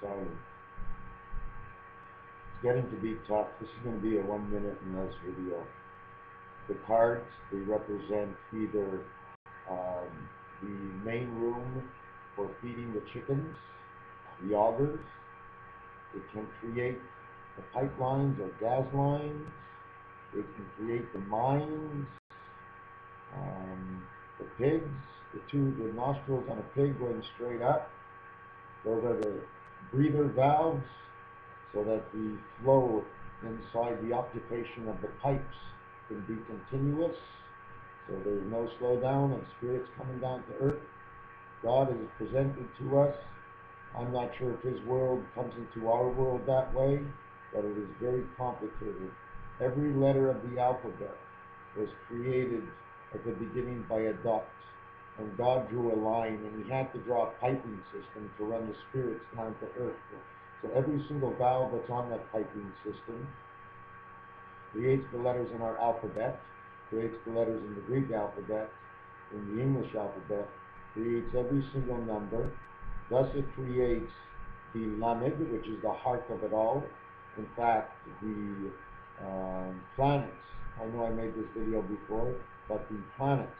silent. It's getting to be tough. This is going to be a 1 minute and less video. The cards, they represent either the main room for feeding the chickens, the augers. It can create the pipelines or gas lines. It can create the mines, the pigs, the nostrils on a pig going straight up. Those are the breather valves, so that the flow inside the occupation of the pipes can be continuous, so there's no slowdown and spirits coming down to earth. God is presented to us. I'm not sure if his world comes into our world that way, but it is very complicated. Every letter of the alphabet was created at the beginning by a dot, and God drew a line, and he had to draw a piping system to run the spirits down to earth. So every single valve that's on that piping system creates the letters in our alphabet, creates the letters in the Greek alphabet, in the English alphabet, creates every single number. Thus it creates the Lamed, which is the heart of it all. In fact, the planets, I know I made this video before, but the planets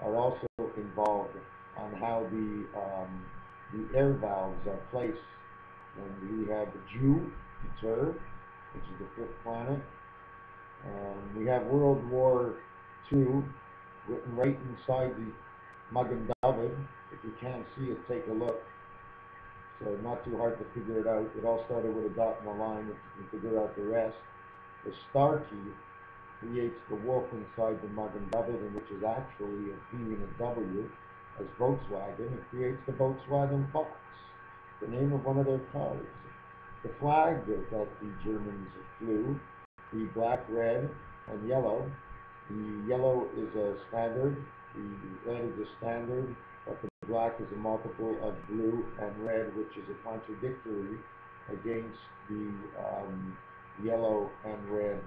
are also involved on how the air valves are placed. And we have Jupiter, which is the 5th planet. We have World War II written right inside the Magen David. If you can't see it, take a look. So not too hard to figure it out. It all started with a dot and a line, if you can figure out the rest. The star key creates the wolf inside the Magen David, which is actually a V and a W, as Volkswagen. It creates the Volkswagen Fox, the name of one of their cars. The flag that the Germans flew, the black, red, and yellow. The yellow is a standard, the red is a standard, but the black is a multiple of blue and red, which is a contradictory against the yellow and red.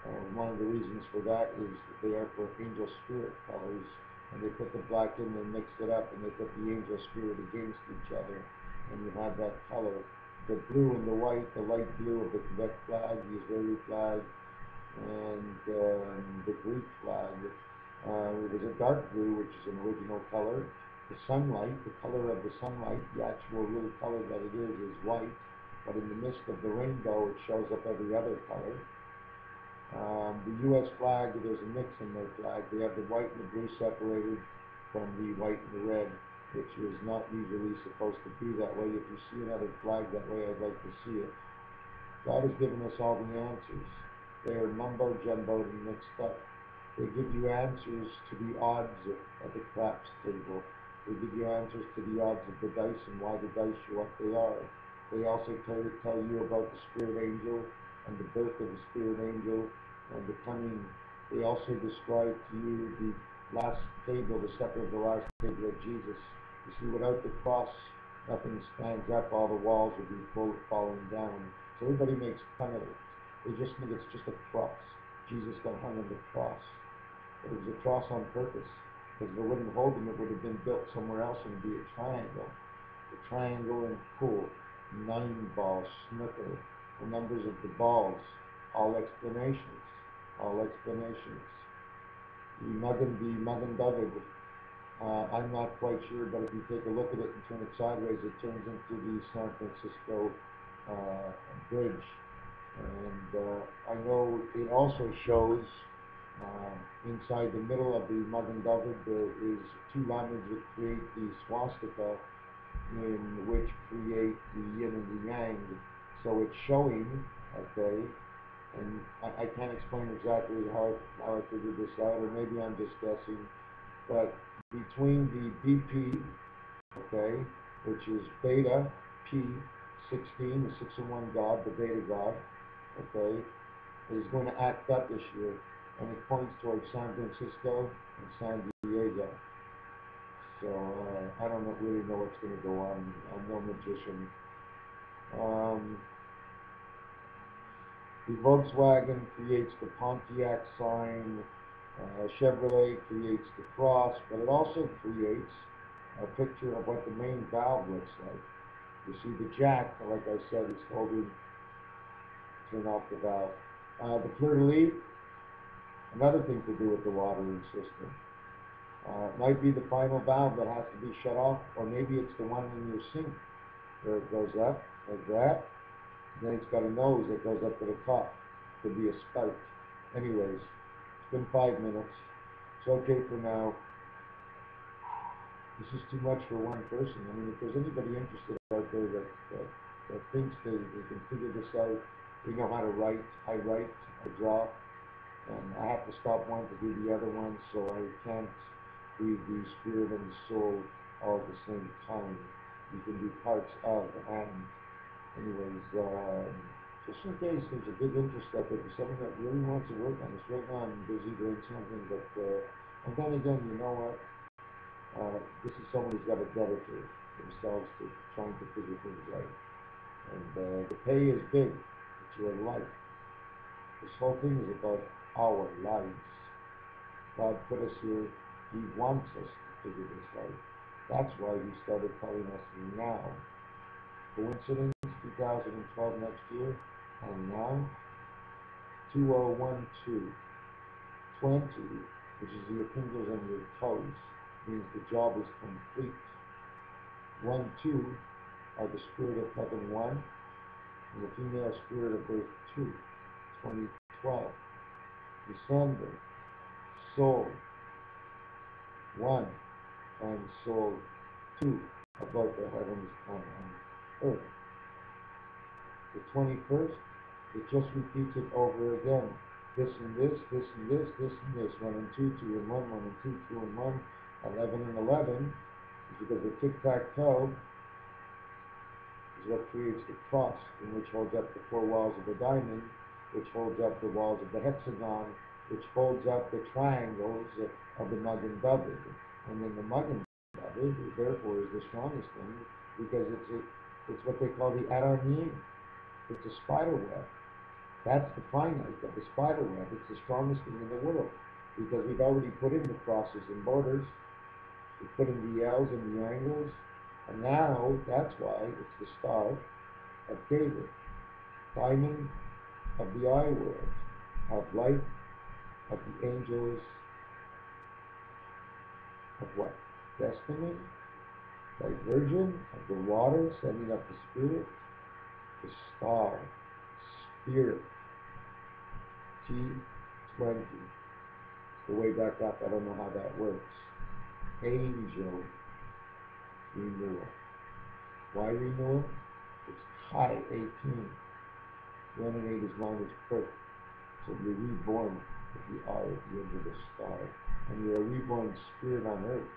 And one of the reasons for that is that they are for angel spirit colors, and they put the black in and mix it up, and they put the angel spirit against each other, and you have that color. The blue and the white, the light blue of the Quebec flag, the Israeli flag, and the Greek flag. It was a dark blue, which is an original color. The sunlight, the color of the sunlight, the actual real color that it is white, but in the midst of the rainbow, it shows up every other color. The U.S. flag, there's a mix in their flag. They have the white and the blue separated from the white and the red, which is not usually supposed to be that way. If you see another flag that way, I'd like to see it. God has given us all the answers. They are mumbo-jumbo and mixed up. They give you answers to the odds at the craps table. They give you answers to the odds of the dice and why the dice are what they are. They also tell you about the spirit angel and the birth of the spirit angel and the coming. They also describe to you the last table, the supper of the last table of Jesus. You see, without the cross, nothing stands up. All the walls will be falling down. So everybody makes fun of it. They just think it's just a cross. Jesus got hung on the cross. But it was a cross on purpose, because if it wouldn't hold him, it would have been built somewhere else and be a triangle. The triangle and pool, 9-ball, snooker, the numbers of the balls, all explanations, all explanations. The Magen David, I'm not quite sure, but if you take a look at it and turn it sideways, it turns into the San Francisco bridge. And I know it also shows inside the middle of the Magen David, there is 2 lines that create the swastika, in which create the yin and the yang. So it's showing, okay, and I can't explain exactly how I figured this out, or maybe I'm just guessing, but between the BP, okay, which is beta P16, the 6 in 1 God, the beta God, okay, is going to act up this year, and it points towards San Francisco and San Diego. So I don't really know what's going to go on. I'm no magician. The Volkswagen creates the Pontiac sign. Chevrolet creates the cross, but it also creates a picture of what the main valve looks like. You see the jack, like I said, is holding, turn off the valve. The fleur-de-lis, another thing to do with the watering system. It might be the final valve that has to be shut off, or maybe it's the one in your sink where it goes up like that. And then it's got a nose that goes up to the top. Could be a spout. Anyways, it's been 5 minutes. It's okay for now. This is too much for one person. I mean, if there's anybody interested out there that thinks they can figure this out, they know how to write. I write, I draw, and I have to stop one to do the other one, so I can't read the spirit and the soul all at the same time. You can do parts of, and anyways, just in case there's a big interest out there for someone that really wants to work on this. Right now I'm busy doing something, but and then again, you know what? This is someone who's got to dedicate themselves to trying to figure things out. And the pay is big. It's your life. This whole thing is about our lives. God put us here. He wants us to figure this out. That's why He started telling us now. Coincidence, 2012 next year, and now 2012, 20, which is your fingers and your toes, means the job is complete. 1, 2 are the spirit of heaven 1, and the female spirit of birth 2. 2012. December, soul 1 and soul 2 above the heavens and on earth. The 21st, it just repeats it over again. This and this, this and this, this and this. 1 and 2, 2 and 1, 1 and 2, 2 and 1, 11 and 11. Because the tic-tac-toe is what creates the cross, in which holds up the 4 walls of the diamond, which holds up the walls of the hexagon, which holds up the triangles of the mug and double. And then the mug and double, therefore, is the strongest thing, because it's what they call the aramine. It's a spider web. That's the finite of the spider web. It's the strongest thing in the world, because we've already put in the crosses and borders. We put in the L's and the angles, and now that's why it's the star of David, diamond of the eye world, of light, of the angels, of what? Destiny, divergent, of the water, sending up the spirit, the star, spirit, T20. The way back up, I don't know how that works. Angel renewal. Why renewal? It's high 18. 1 and 8 is long as perk. So you're reborn with the R at the end of the star. And you're a reborn spirit on earth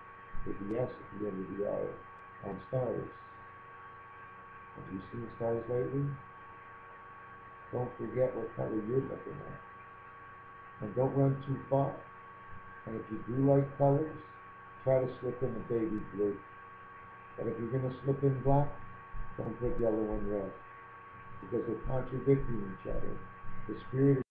with the S at the end of the R on stars. Have you seen stars lately? Don't forget what color you're looking at. And don't run too far. And if you do like colors, try to slip in a baby blue. But if you're going to slip in black, don't put yellow and red, because they're contradicting each other. The spirit